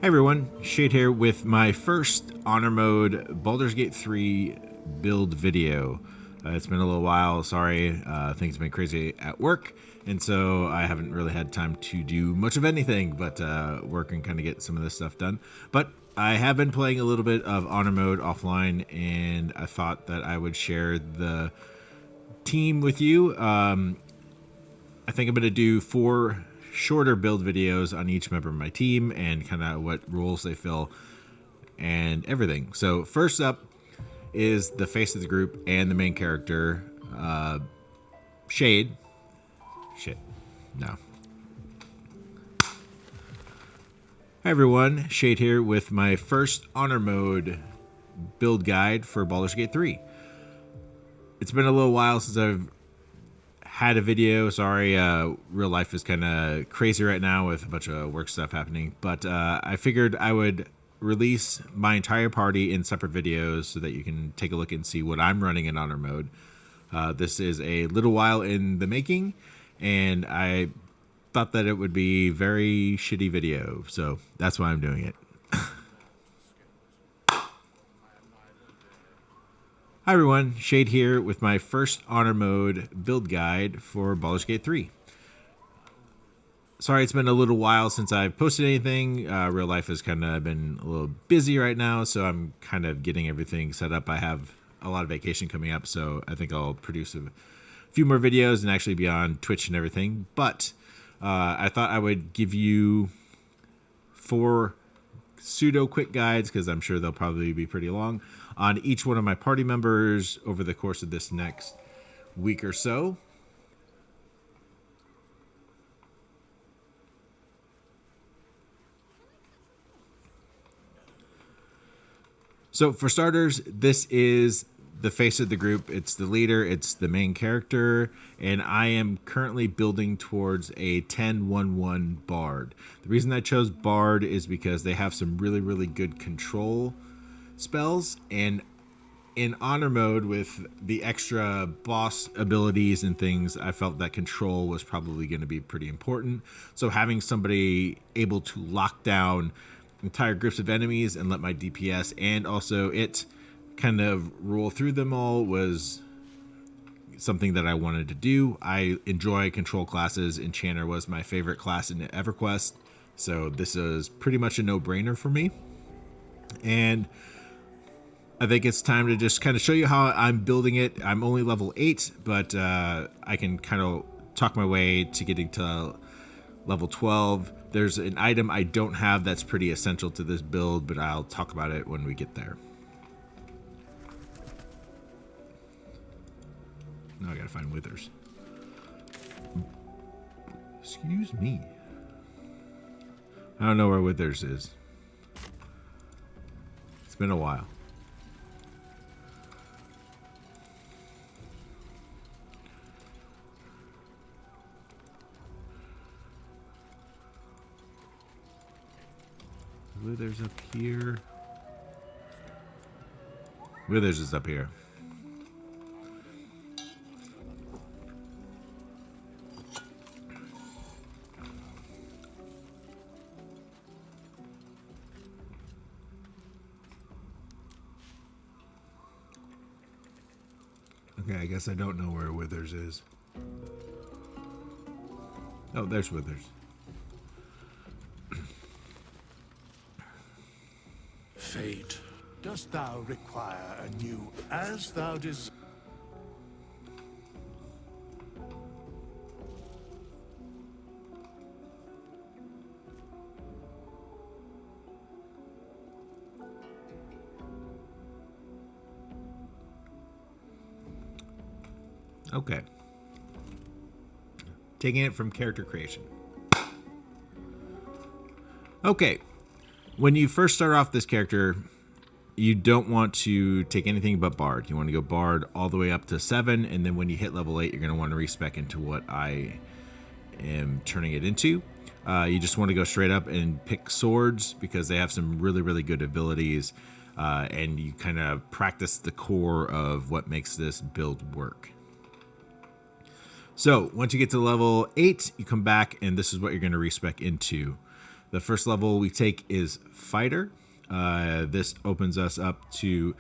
Hey everyone, Shade here with my first Honor Mode Baldur's Gate 3 build video. It's been a little while, sorry, things have been crazy at work, and so I haven't really had time to do much of anything but work and kind of get some of this stuff done. But I have been playing a little bit of Honor Mode offline, and I thought that I would share the team with you. I think I'm going to do 4 shorter build videos on each member of my team and kind of what roles they fill and everything. So first up is the face of the group and the main character, Shade. Shit. No. Hi everyone, Shade here with my first Honor Mode build guide for Baldur's Gate 3. It's been a little while since I've had a video. Sorry, real life is kind of crazy right now with a bunch of work stuff happening, but I figured I would release my entire party in separate videos so that you can take a look and see what I'm running in Honor Mode. This is a little while in the making, and I thought that it would be a very shitty video, so that's why I'm doing it. Hi everyone, Shade here with my first Honor Mode build guide for Baldur's Gate 3. Sorry, it's been a little while since I've posted anything. Real life has kind of been a little busy right now, so I'm kind of getting everything set up. I have a lot of vacation coming up, so I think I'll produce a few more videos and actually be on Twitch and everything. But I thought I would give you 4 pseudo quick guides, because I'm sure they'll probably be pretty long, on each one of my party members over the course of this next week or so. So for starters, this is the face of the group. It's the leader, it's the main character, and I am currently building towards a 10-1-1 Bard. The reason I chose Bard is because they have some really, really good control spells, and in Honor Mode with the extra boss abilities and things, I felt that control was probably going to be pretty important. So having somebody able to lock down entire groups of enemies and let my DPS and also it kind of roll through them all was something that I wanted to do. I enjoy control classes. Enchanter was my favorite class in EverQuest, so this is pretty much a no-brainer for me. And I think it's time to just kind of show you how I'm building it. I'm only level 8, but I can kind of talk my way to getting to level 12. There's an item I don't have that's pretty essential to this build, but I'll talk about it when we get there. Now I gotta find withers. Excuse me. I don't know where withers is. It's been a while. Withers up here. Withers is up here. Okay, I guess I don't know where Withers is. Oh, there's Withers. Fate, dost thou require anew, as thou desires? Okay. Taking it from character creation. Okay. When you first start off this character, you don't want to take anything but Bard. You want to go Bard all the way up to 7, and then when you hit level 8, you're going to want to respec into what I am turning it into. You just want to go straight up and pick swords because they have some really, really good abilities, and you kind of practice the core of what makes this build work. So once you get to level 8, you come back, and this is what you're going to respec into. The first level we take is Fighter. This opens us up to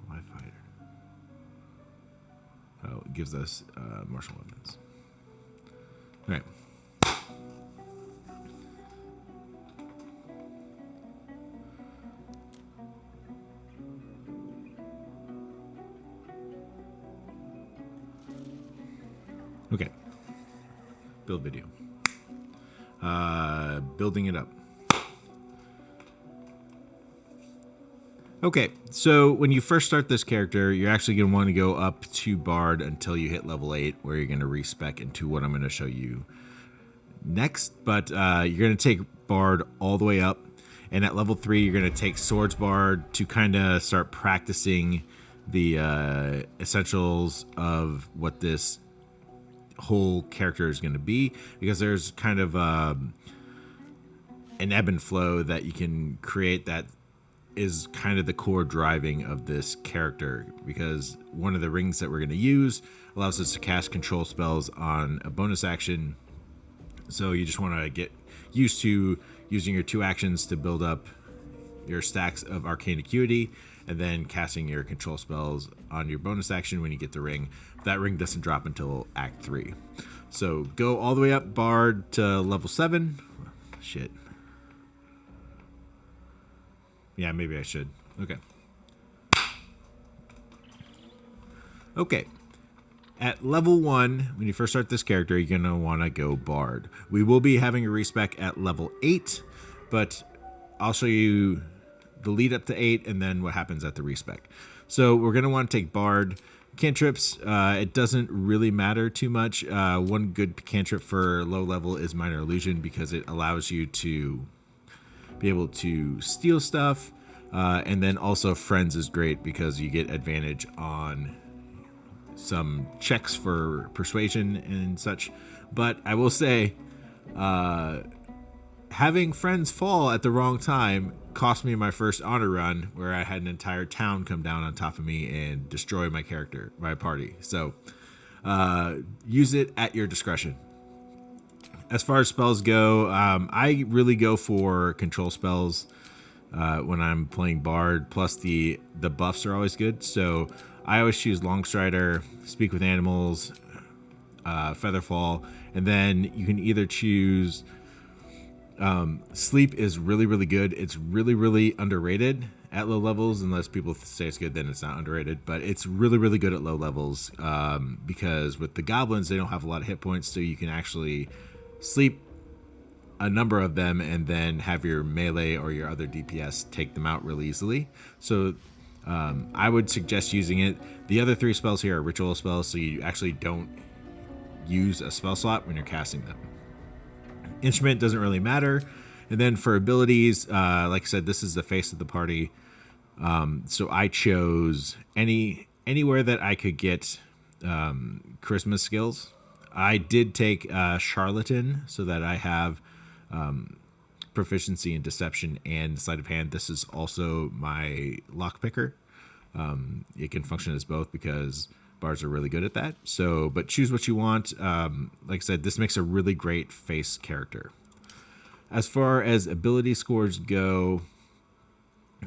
why Fighter? Oh, it gives us martial weapons. All right. Okay. Build video. Building it up. Okay, so when you first start this character, you're actually going to want to go up to Bard until you hit level 8, where you're going to respec into what I'm going to show you next. But you're going to take Bard all the way up, and at level 3, you're going to take Swords Bard to kind of start practicing the essentials of what this whole character is going to be, because there's kind of an ebb and flow that you can create that is kind of the core driving of this character, because one of the rings that we're going to use allows us to cast control spells on a bonus action. So you just want to get used to using your 2 actions to build up your stacks of arcane acuity, and then casting your control spells on your bonus action when you get the ring. That ring doesn't drop until Act 3. So go all the way up Bard to level 7. Shit. Yeah, maybe I should. Okay. Okay. At level 1, when you first start this character, you're going to want to go Bard. We will be having a respec at level 8, but I'll show you the lead up to 8 and then what happens at the respec. So we're going to want to take Bard. Cantrips, it doesn't really matter too much. One good cantrip for low level is Minor Illusion, because it allows you to be able to steal stuff, and then also Friends is great because you get advantage on some checks for persuasion and such. But I will say, having Friends fall at the wrong time cost me my first honor run, where I had an entire town come down on top of me and destroy my character, my party. So use it at your discretion. As far as spells go, I really go for control spells when I'm playing Bard. Plus the buffs are always good. So I always choose Longstrider, Speak with Animals, Featherfall, and then you can either choose Sleep is really, really good. It's really, really underrated at low levels. Unless people say it's good, then it's not underrated. But it's really, really good at low levels because with the goblins, they don't have a lot of hit points, so you can actually sleep a number of them and then have your melee or your other DPS take them out really easily. So I would suggest using it. The other 3 spells here are ritual spells, so you actually don't use a spell slot when you're casting them. Instrument doesn't really matter. And then for abilities, like I said, this is the face of the party. So I chose anywhere that I could get charisma skills. I did take Charlatan so that I have proficiency in deception and sleight of hand. This is also my lockpicker. It can function as both because bards are really good at that. So, but choose what you want. Like I said, this makes a really great face character. As far as ability scores go,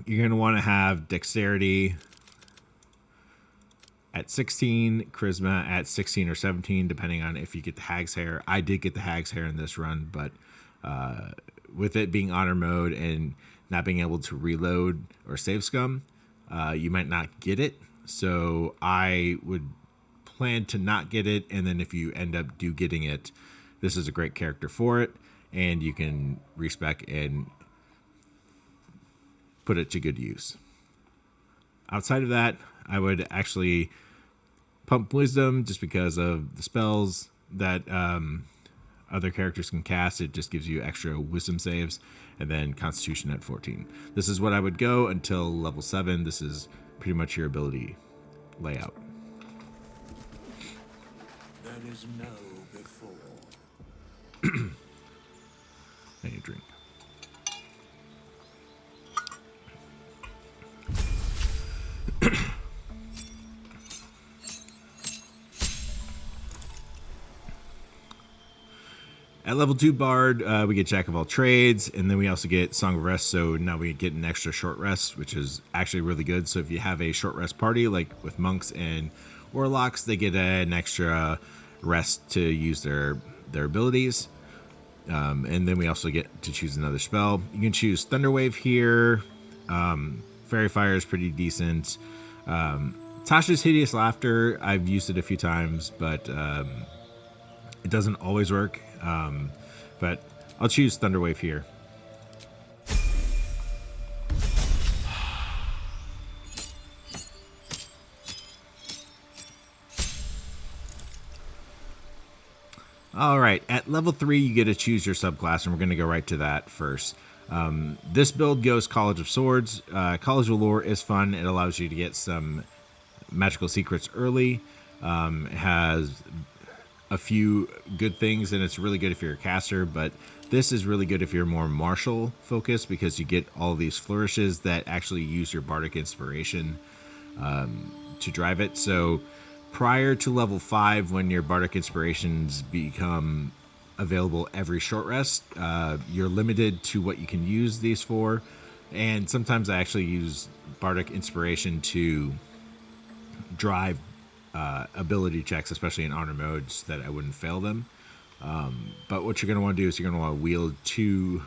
you're going to want to have dexterity at 16, charisma at 16 or 17, depending on if you get the Hag's Hair. I did get the Hag's Hair in this run, but with it being honor mode and not being able to reload or save scum, you might not get it. So I would plan to not get it, and then if you end up getting it, this is a great character for it, and you can respec and put it to good use. Outside of that, I would actually pump wisdom just because of the spells that other characters can cast. It just gives you extra wisdom saves, and then constitution at 14. This is what I would go until level 7. This is pretty much your ability layout. There is no before. I need a drink. At level 2 Bard, we get Jack of all trades, and then we also get Song of Rest, so now we get an extra short rest, which is actually really good. So if you have a short rest party, like with monks and warlocks, they get an extra rest to use their abilities. And then we also get to choose another spell. You can choose Thunderwave here. Fairy Fire is pretty decent. Tasha's Hideous Laughter, I've used it a few times, but it doesn't always work. But I'll choose Thunderwave here. All right, at level 3, you get to choose your subclass, and we're going to go right to that first. This build goes College of Swords. College of Lore is fun. It allows you to get some magical secrets early. It has a few good things, and it's really good if you're a caster, but this is really good if you're more martial focused because you get all these flourishes that actually use your bardic inspiration to drive it. So prior to level 5, when your bardic inspirations become available every short rest, you're limited to what you can use these for. And sometimes I actually use bardic inspiration to drive ability checks, especially in honor modes, that I wouldn't fail them. But what you're going to want to do is you're going to want to wield 2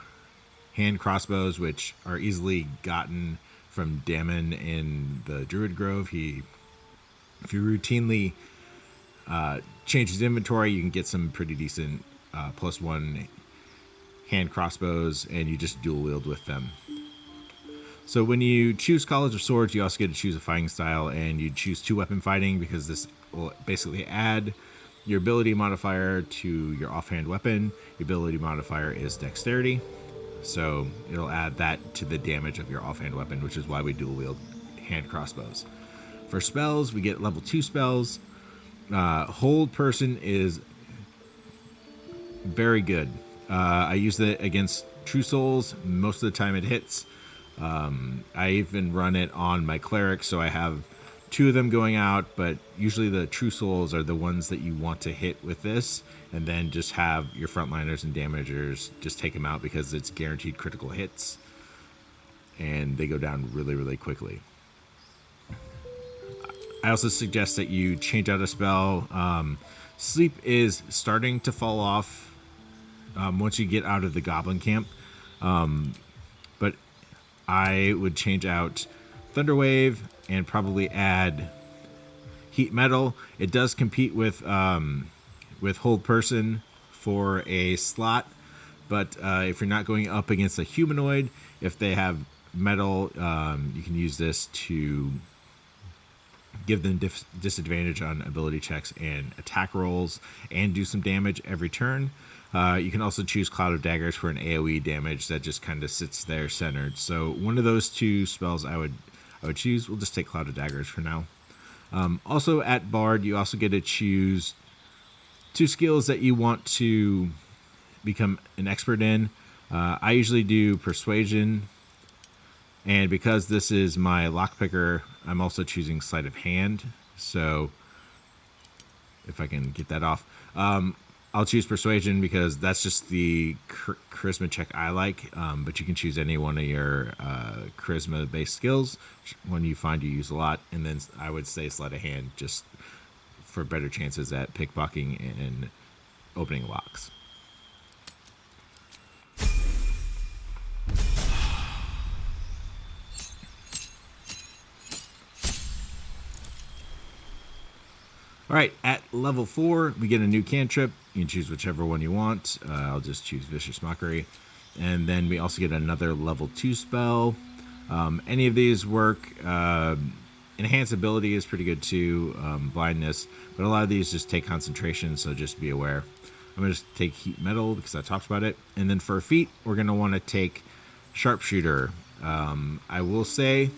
hand crossbows, which are easily gotten from Damon in the Druid Grove. If you routinely change his inventory, you can get some pretty decent +1 hand crossbows, and you just dual wield with them. So when you choose College of Swords, you also get to choose a fighting style, and you choose 2 weapon fighting because this will basically add your ability modifier to your offhand weapon. Your ability modifier is dexterity, so it'll add that to the damage of your offhand weapon, which is why we dual wield hand crossbows. For spells, we get level 2 spells. Hold Person is very good. I use it against True Souls. Most of the time it hits. I even run it on my cleric, so I have 2 of them going out, but usually the True Souls are the ones that you want to hit with this, and then just have your frontliners and damagers just take them out because it's guaranteed critical hits, and they go down really, really quickly. I also suggest that you change out a spell. Sleep is starting to fall off once you get out of the Goblin Camp, but I would change out Thunderwave and probably add Heat Metal. It does compete with Hold Person for a slot, but if you're not going up against a humanoid, if they have metal, you can use this to give them disadvantage on ability checks and attack rolls and do some damage every turn. You can also choose Cloud of Daggers for an AoE damage that just kind of sits there centered. So one of those 2 spells I would choose. We'll just take Cloud of Daggers for now. Also at Bard, you also get to choose 2 skills that you want to become an expert in. I usually do Persuasion, and because this is my lockpicker, I'm also choosing Sleight of Hand. So if I can get that off, I'll choose Persuasion because that's just the charisma check I like. But you can choose any one of your charisma-based skills, one you find you use a lot. And then I would say Sleight of Hand just for better chances at pickpocketing and opening locks. All right, at level 4, we get a new cantrip. You can choose whichever one you want. I'll just choose Vicious Mockery. And then we also get another level 2 spell. Any of these work. Enhance Ability is pretty good too, Blindness. But a lot of these just take concentration, so just be aware. I'm going to take Heat Metal because I talked about it. And then for feat, we're going to want to take Sharpshooter. I will say,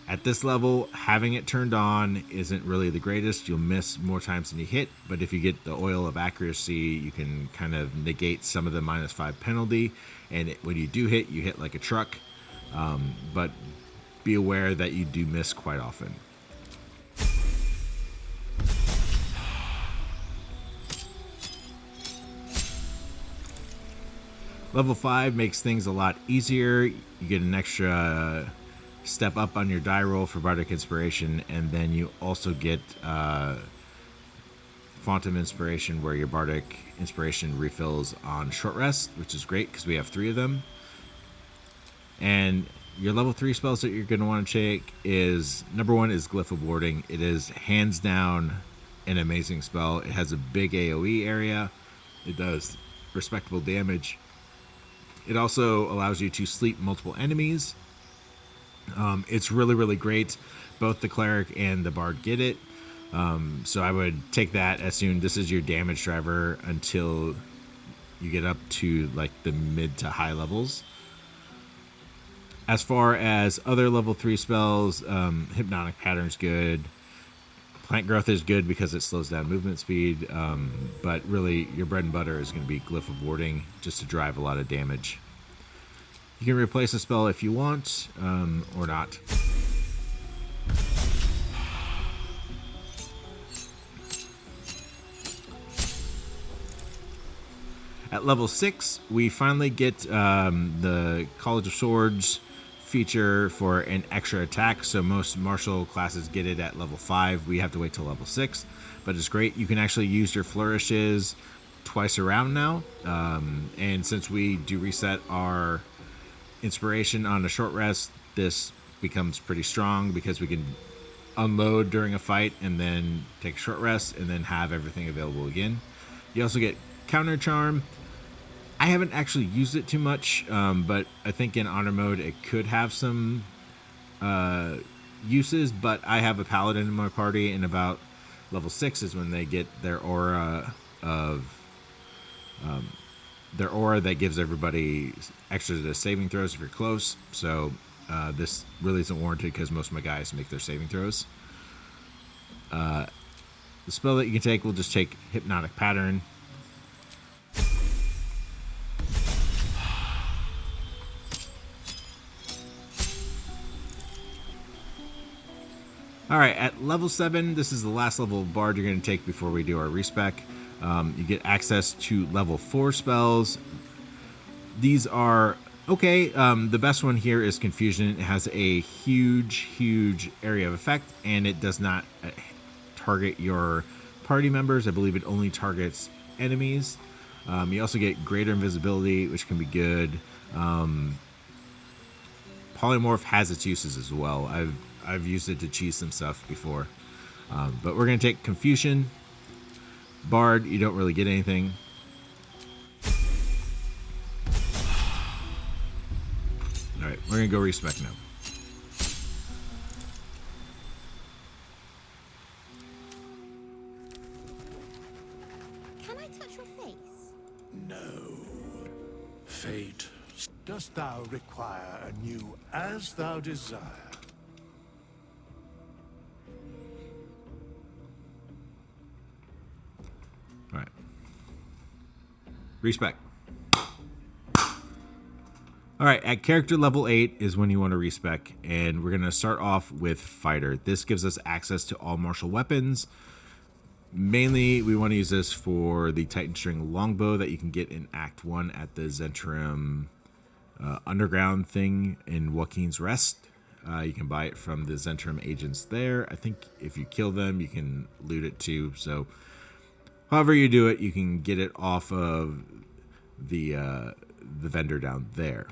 at this level, having it turned on isn't really the greatest. You'll miss more times than you hit, but if you get the Oil of Accuracy, you can kind of negate some of the -5 penalty, and when you do hit, you hit like a truck. But be aware that you do miss quite often. Level 5 makes things a lot easier. You get an extra step up on your die roll for Bardic Inspiration, and then you also get Font of Inspiration, where your Bardic Inspiration refills on short rest, which is great because we have 3 of them. And your level 3 spells that you're going to want to take is, number 1 is Glyph of Warding. It is hands down an amazing spell. It has a big AoE area. It does respectable damage. It also allows you to sleep multiple enemies. It's really, really great. Both the Cleric and the Bard get it. So I would take that as soon. This is your damage driver until you get up to like the mid to high levels. As far as other level 3 spells, Hypnotic Pattern's good. Plant Growth is good because it slows down movement speed. But really, your bread and butter is going to be Glyph of Warding, just to drive a lot of damage. You can replace a spell if you want, or not. At level 6, we finally get the College of Swords feature for an extra attack. So most martial classes get it at level 5. We have to wait till level 6, but it's great. You can actually use your flourishes twice around now. And since we do reset our inspiration on a short rest, this becomes pretty strong because we can unload during a fight and then take a short rest and then have everything available again. You also get Counter Charm. I haven't actually used it too much, but I think in honor mode it could have some uses, but I have a paladin in my party, and about level 6 is when they get their aura that gives everybody extra to saving throws if you're close. So this really isn't warranted because most of my guys make their saving throws. The spell that you can take, we'll just take Hypnotic Pattern. All right, at level 7, this is the last level of Bard you're going to take before we do our respec. You get access to level 4 spells. These are okay. The best one here is Confusion. It has a huge area of effect, and it does not target your party members. I believe it only targets enemies. You also get Greater Invisibility, which can be good. Polymorph has its uses as well. I've used it to cheese some stuff before. But we're going to take Confusion. Bard, you don't really get anything. Alright, we're going to go respec now. Can I touch your face? No. Fate, dost thou require a new as thou desire? All right. Respec. All right, at character level 8 is when you want to respec, and we're going to start off with Fighter. This gives us access to all martial weapons. Mainly, we want to use this for the Titan String Longbow that you can get in Act 1 at the Zentrum underground thing in Joaquin's Rest. You can buy it from the Zentrum agents there. I think if you kill them, you can loot it too, so however you do it, you can get it off of the vendor down there.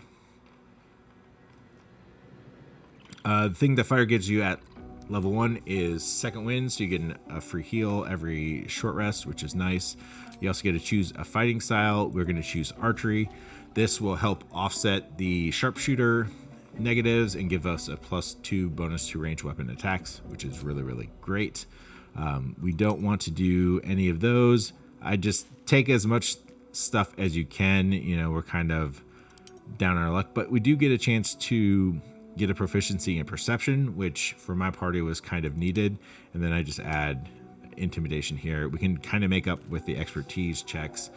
The thing that Fire gives you at level 1 is Second Wind, so you get a free heal every short rest, which is nice. You also get to choose a fighting style. We're going to choose Archery. This will help offset the Sharpshooter negatives and give us a +2 bonus to range weapon attacks, which is really great. We don't want to do any of those. I just take as much stuff as you can. You know, we're kind of down on our luck, but we do get a chance to get a proficiency in Perception, which for my party was kind of needed. And then I just add Intimidation here. We can kind of make up with the expertise checks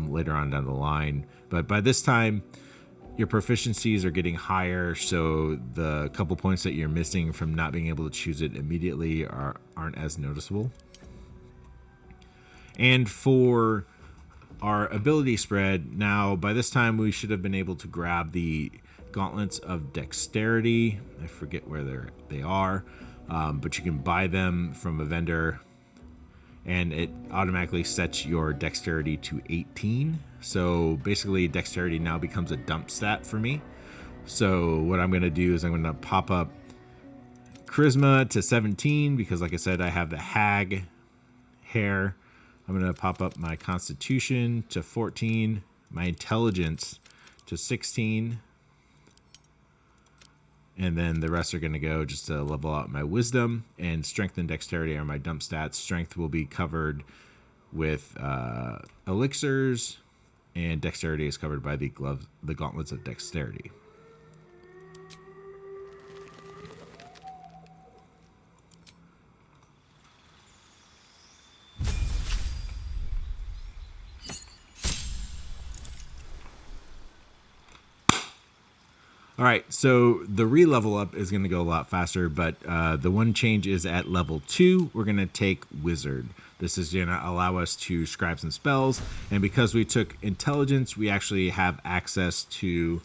later on down the line. But by this time, your proficiencies are getting higher, so the couple points that you're missing from not being able to choose it immediately aren't as noticeable. And for our ability spread. Now, by this time, we should have been able to grab the gauntlets of dexterity. I forget where they are, but you can buy them from a vendor, and it automatically sets your dexterity to 18. So basically, dexterity now becomes a dump stat for me. So what I'm going to do is I'm going to pop up charisma to 17 because, like I said, I have the hag hair. I'm going to pop up my constitution to 14, my intelligence to 16, and then the rest are going to go just to level out my wisdom, and strength and dexterity are my dump stats. Strength will be covered with elixirs, and dexterity is covered by the gauntlets of dexterity. All right, so the re-level up is going to go a lot faster, but the one change is at level 2, we're going to take Wizard. This is going to allow us to scribe some spells, and because we took Intelligence, we actually have access to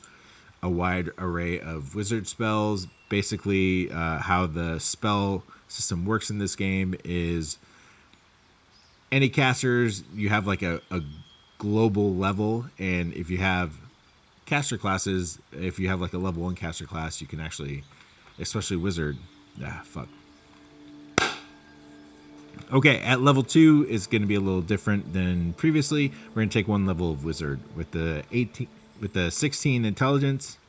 a wide array of wizard spells. Basically, how the spell system works in this game is any casters, you have like a global level, and if you have caster classes, if you have like a level 1 caster class, you can actually, especially wizard, okay, at level 2 is going to be a little different than previously. We're going to take one level of wizard with the 16 intelligence.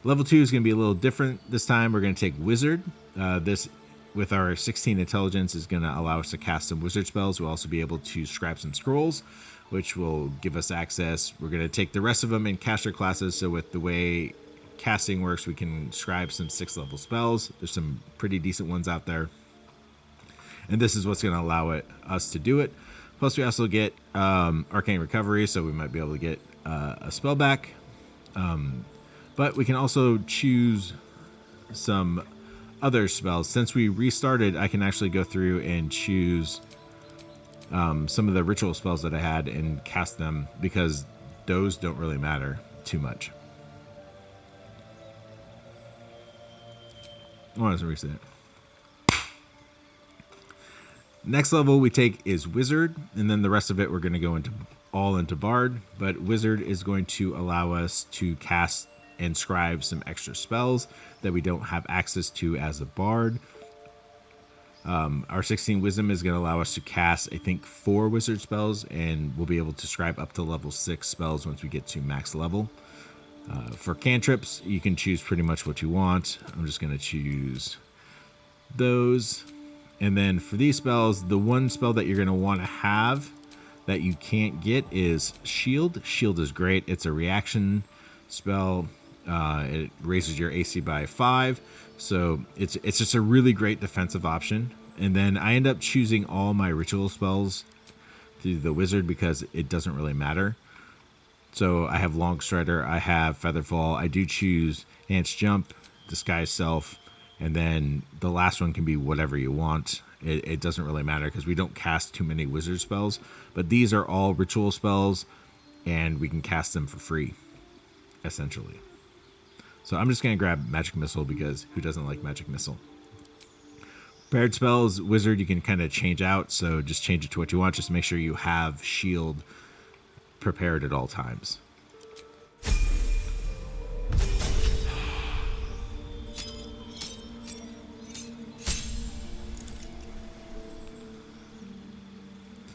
Level 2 is going to be a little different this time. We're going to take wizard. This with our 16 intelligence is going to allow us to cast some wizard spells. We'll also be able to scrap some scrolls, which will give us access. We're going to take the rest of them in caster classes. So with the way casting works, we can scribe some 6th level spells. There's some pretty decent ones out there. And this is what's going to allow us to do it. Plus we also get arcane recovery, so we might be able to get a spell back. But we can also choose some other spells. Since we restarted, I can actually go through and choose some of the ritual spells that I had and cast them, because those don't really matter too much. I want to reset. Next level we take is Wizard, and then the rest of it we're going to go into Bard. But Wizard is going to allow us to cast and scribe some extra spells that we don't have access to as a Bard. Our 16 Wisdom is going to allow us to cast, I think, 4 Wizard spells, and we'll be able to scribe up to level 6 spells once we get to max level. For cantrips, you can choose pretty much what you want. I'm just going to choose those. And then for these spells, the one spell that you're going to want to have that you can't get is Shield. Shield is great. It's a reaction spell. It raises your AC by 5. So it's just a really great defensive option. And then I end up choosing all my ritual spells through the Wizard because it doesn't really matter. So I have Long Strider, I have Featherfall, I do choose Enhanced Jump, Disguise Self, and then the last one can be whatever you want. It doesn't really matter because we don't cast too many wizard spells, but these are all ritual spells and we can cast them for free, essentially. So I'm just going to grab Magic Missile because who doesn't like Magic Missile? Prepared spells, Wizard, you can kind of change out, so just change it to what you want. Just make sure you have Shield prepared at all times.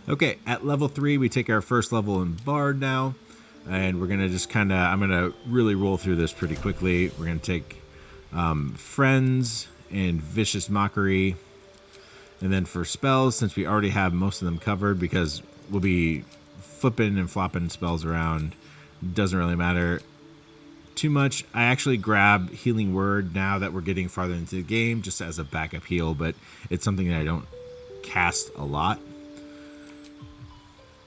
Okay, at level 3, we take our first level in Bard now, and we're gonna just kind of, I'm gonna really roll through this pretty quickly. We're gonna take Friends and Vicious Mockery, and then for spells, since we already have most of them covered, because we'll be flipping and flopping spells around, doesn't really matter too much. I actually grab Healing Word now that we're getting farther into the game, just as a backup heal, but it's something that I don't cast a lot.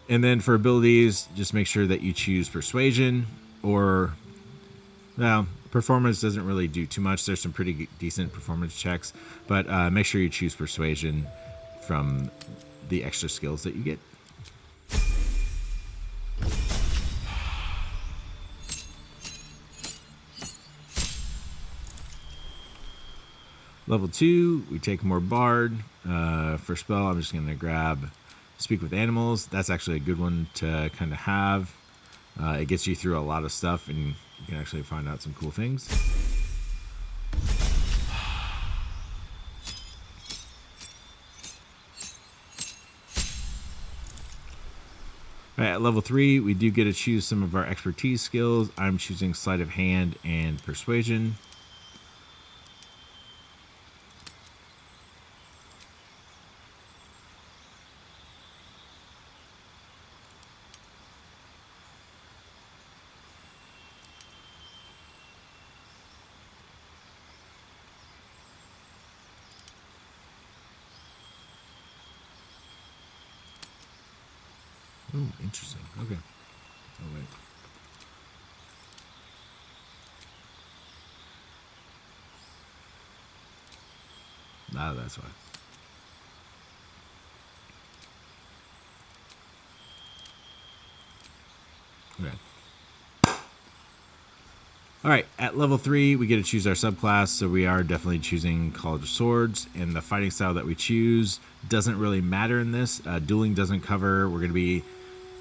And then for abilities, just make sure that you choose Persuasion, or, well, Performance doesn't really do too much. There's some pretty decent performance checks, but make sure you choose Persuasion from the extra skills that you get. Level 2, we take more Bard. For spell, I'm just going to grab Speak with Animals. That's actually a good one to kind of have. It gets you through a lot of stuff, and you can actually find out some cool things. All right, at level 3, we do get to choose some of our expertise skills. I'm choosing Sleight of Hand and Persuasion. Oh, interesting. Okay. Oh, wait. Ah, that's why. Okay. All right, at level 3, we get to choose our subclass, so we are definitely choosing College of Swords, and the fighting style that we choose doesn't really matter in this. Dueling doesn't cover. We're going to be,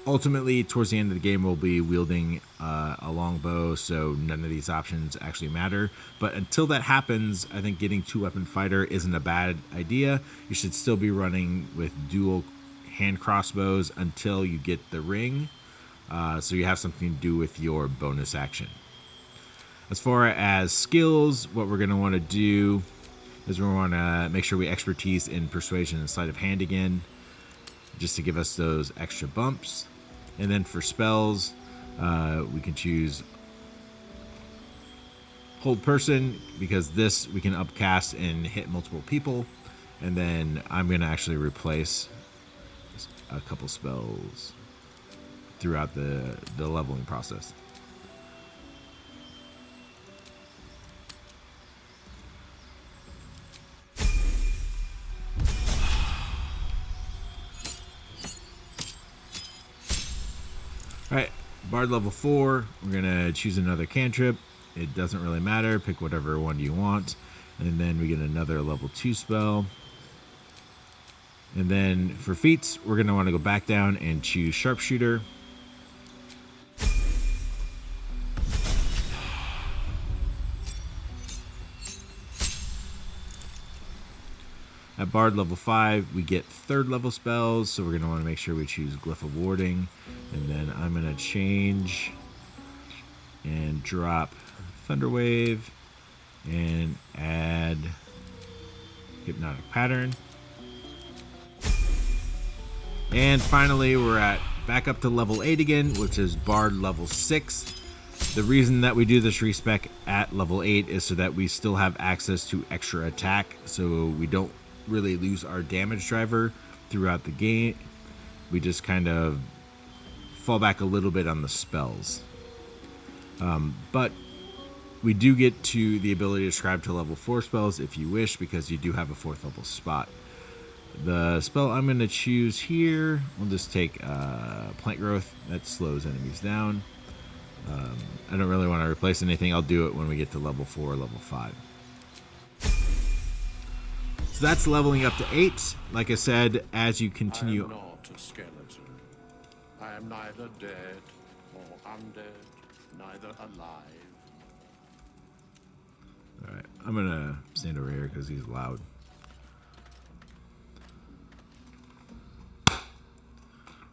ultimately, towards the end of the game, we'll be wielding a long bow, so none of these options actually matter. But until that happens, I think getting 2-weapon fighter isn't a bad idea. You should still be running with dual hand crossbows until you get the ring, so you have something to do with your bonus action. As far as skills, what we're going to want to do is we want to make sure we expertise in Persuasion and Sleight of Hand again, just to give us those extra bumps. And then for spells, we can choose Hold Person, because this we can upcast and hit multiple people. And then I'm going to actually replace a couple spells throughout the leveling process. All right, Bard level 4, we're going to choose another cantrip. It doesn't really matter. Pick whatever one you want. And then we get another level 2 spell. And then for feats, we're going to want to go back down and choose Sharpshooter. At Bard level 5, we get 3rd level spells, so we're going to want to make sure we choose Glyph of Warding. And then I'm going to change and drop Thunderwave and add Hypnotic Pattern. And finally, we're back up to level 8 again, which is Bard level 6. The reason that we do this respec at level 8 is so that we still have access to extra attack, so we don't really lose our damage driver throughout the game. We just kind of fall back a little bit on the spells. But we do get to the ability to scribe to level 4 spells if you wish, because you do have a 4th level spot. The spell I'm going to choose here, we'll just take Plant Growth. That slows enemies down. I don't really want to replace anything. I'll do it when we get to level 4 or level 5. So that's leveling up to 8. Like I said, as you continue... I am not a skeleton. I am neither dead nor undead, neither alive. Alright, I'm going to stand over here because he's loud.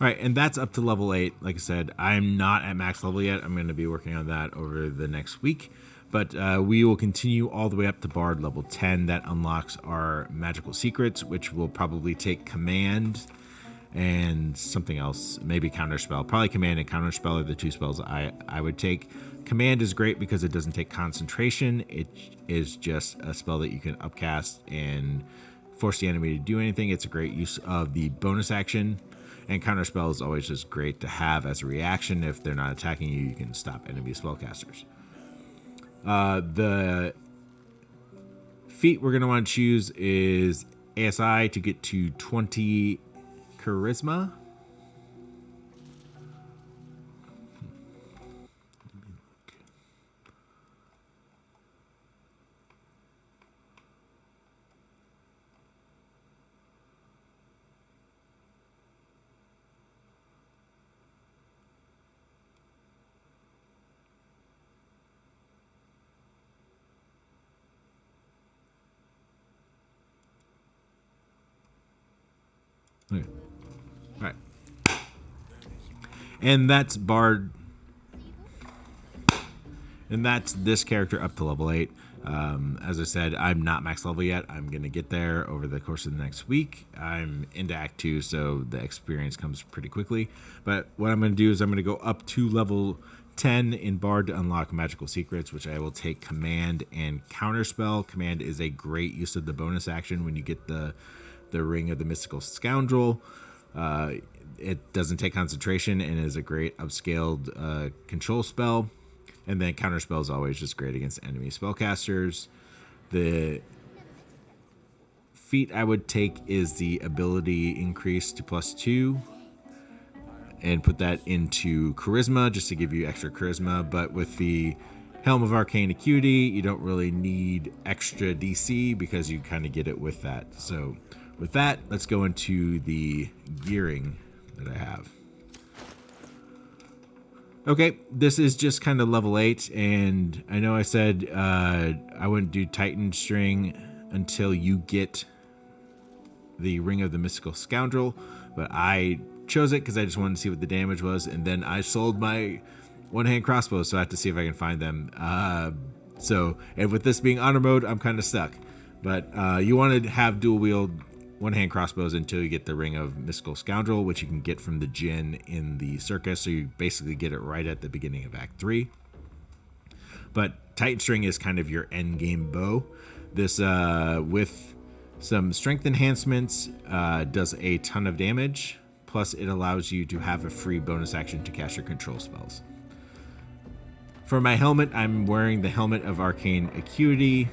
Alright, and that's up to level 8. Like I said, I'm not at max level yet. I'm going to be working on that over the next week. But we will continue all the way up to Bard level 10. That unlocks our magical secrets, which will probably take Command and something else, maybe Counterspell. Probably Command and Counterspell are the 2 spells I would take. Command is great because it doesn't take concentration. It is just a spell that you can upcast and force the enemy to do anything. It's a great use of the bonus action. And Counterspell is always just great to have as a reaction. If they're not attacking you, you can stop enemy spellcasters. The feat we're going to want to choose is ASI to get to 20 charisma. Okay. All right. And that's Bard. And that's this character up to level 8. As I said, I'm not max level yet. I'm going to get there over the course of the next week. I'm into Act 2, so the experience comes pretty quickly. But what I'm going to do is I'm going to go up to level 10 in Bard to unlock magical secrets, which I will take Command and Counterspell. Command is a great use of the bonus action when you get the Ring of the Mystical Scoundrel. It doesn't take concentration and is a great upscaled control spell. And then Counterspell is always just great against enemy spellcasters. The feat I would take is the ability increase to +2 and put that into Charisma just to give you extra Charisma. But with the Helm of Arcane Acuity, you don't really need extra DC because you kind of get it with that. So with that, let's go into the gearing that I have. Okay, this is just kind of level 8, and I know I said I wouldn't do Titan String until you get the Ring of the Mystical Scoundrel, but I chose it because I just wanted to see what the damage was, and then I sold my one-hand crossbows, so I have to see if I can find them. And with this being honor mode, I'm kind of stuck. But you want to have dual-wield one-hand crossbows until you get the Ring of Mystical Scoundrel, which you can get from the Djinn in the circus, so you basically get it right at the beginning of Act 3. But Titan String is kind of your endgame bow. This, with some strength enhancements, does a ton of damage, plus it allows you to have a free bonus action to cast your control spells. For my helmet, I'm wearing the Helmet of Arcane Acuity,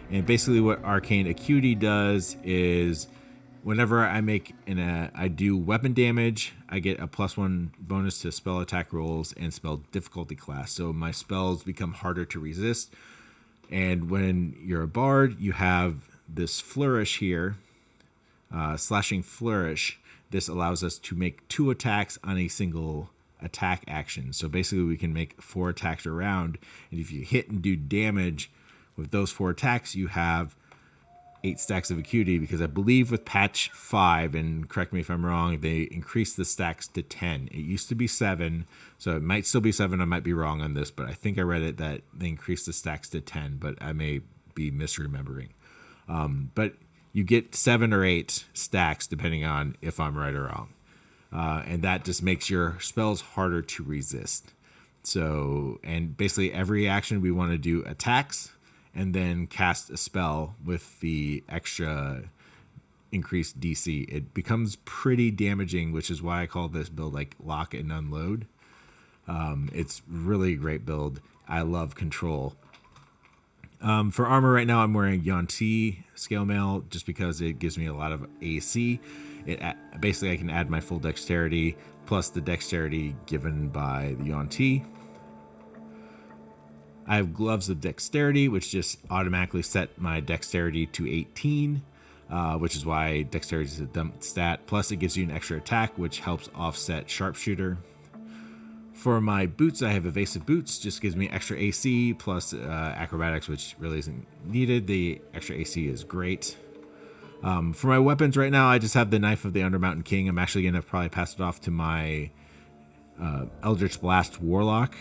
and basically what Arcane Acuity does is whenever I do weapon damage, I get a +1 bonus to spell attack rolls and spell difficulty class. So my spells become harder to resist. And when you're a bard, you have this flourish here, slashing flourish. This allows us to make 2 attacks on a single attack action. So basically we can make 4 attacks around. And if you hit and do damage with those 4 attacks, you have 8 stacks of acuity, because I believe with patch 5, and correct me if I'm wrong, they increased the stacks to 10. It used to be 7, so it might still be 7. I might be wrong on this, but I think I read it that they increased the stacks to 10, but I may be misremembering. But you get 7 or 8 stacks depending on if I'm right or wrong. And that just makes your spells harder to resist. So, and basically every action we want to do attacks, and then cast a spell with the extra increased DC. It becomes pretty damaging, which is why I call this build like lock and unload. It's really a great build. I love control. For armor right now, I'm wearing Yuan-Ti scale mail just because it gives me a lot of AC. Basically, I can add my full dexterity plus the dexterity given by the Yuan-Ti. I have gloves of dexterity, which just automatically set my dexterity to 18, which is why dexterity is a dump stat. Plus, it gives you an extra attack, which helps offset sharpshooter. For my boots, I have evasive boots, just gives me extra AC plus acrobatics, which really isn't needed. The extra AC is great. For my weapons right now, I just have the Knife of the Undermountain King. I'm actually going to probably pass it off to my Eldritch Blast Warlock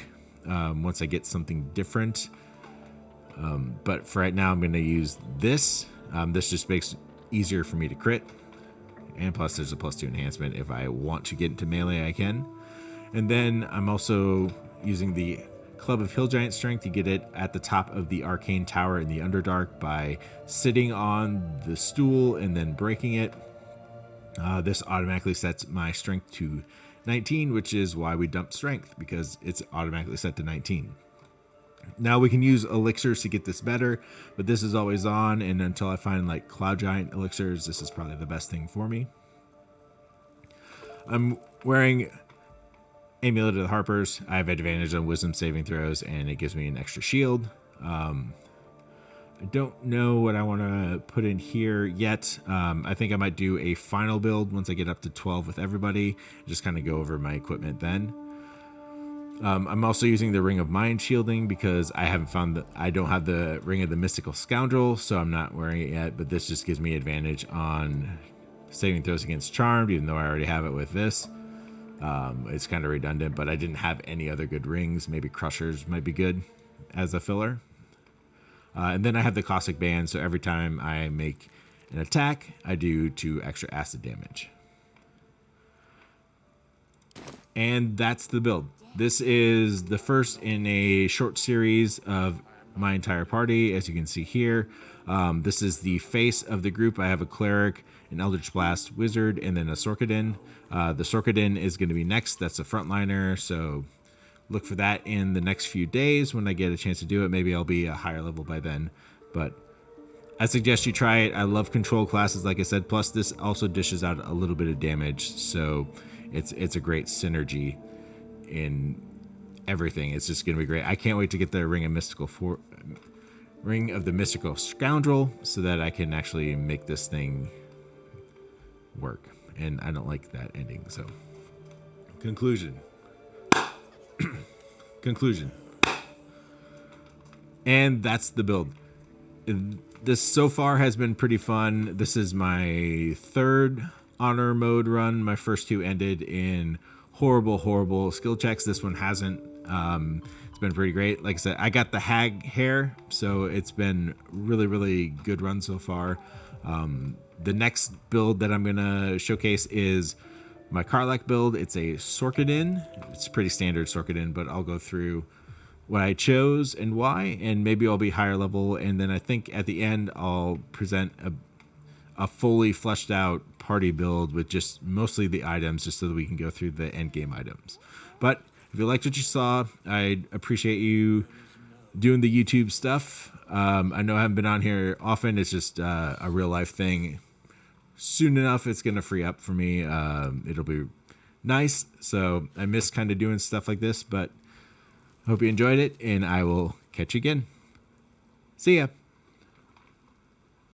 once I get something different. But for right now, I'm going to use this. This just makes it easier for me to crit. And plus, there's a +2 enhancement. If I want to get into melee, I can. And then I'm also using the Club of Hill Giant Strength. You get it at the top of the Arcane Tower in the Underdark by sitting on the stool and then breaking it. This automatically sets my strength to 19, which is why we dumped strength, because it's automatically set to 19. Now we can use elixirs to get this better, but this is always on, and until I find like Cloud Giant elixirs, this is probably the best thing for me. I'm wearing Amulet of the Harpers. I have advantage on wisdom saving throws, and it gives me an extra shield. I don't know what I want to put in here yet. I think I might do a final build once I get up to 12 with everybody. Just kind of go over my equipment then. I'm also using the Ring of Mind shielding because I don't have the Ring of the Mystical Scoundrel, so I'm not wearing it yet, but this just gives me advantage on saving throws against Charmed, even though I already have it with this. It's kind of redundant, but I didn't have any other good rings. Maybe Crushers might be good as a filler. And then I have the Caustic Band, so every time I make an attack, I do 2 extra acid damage. And that's the build. This is the first in a short series of my entire party, as you can see here. This is the face of the group. I have a Cleric, an Eldritch Blast Wizard, and then a Sorkadin. The Sorkadin is going to be next. That's a frontliner, so look for that in the next few days when I get a chance to do it. Maybe I'll be a higher level by then, but I suggest you try it. I love control classes, like I said. Plus, this also dishes out a little bit of damage, so it's a great synergy in everything. It's just going to be great. I can't wait to get the Ring of the Mystical Scoundrel so that I can actually make this thing work. And I don't like that ending. So, conclusion. And that's the build. This so far has been pretty fun. This is my 3rd honor mode run. My first 2 ended in horrible skill checks. This one hasn't. It's been pretty great. Like I said, I got the hag hair, so it's been really good run so far. The next build that I'm gonna showcase is my Karlach build. It's a Sorkadin. It's pretty standard Sorkadin, but I'll go through what I chose and why, and maybe I'll be higher level, and then I think at the end I'll present a fully fleshed out party build with just mostly the items, just so that we can go through the end game items. But if you liked what you saw, I'd appreciate you doing the YouTube stuff. I know I haven't been on here often. It's just a real life thing. Soon enough, it's going to free up for me. It'll be nice. So I miss kind of doing stuff like this, but I hope you enjoyed it, and I will catch you again. See ya.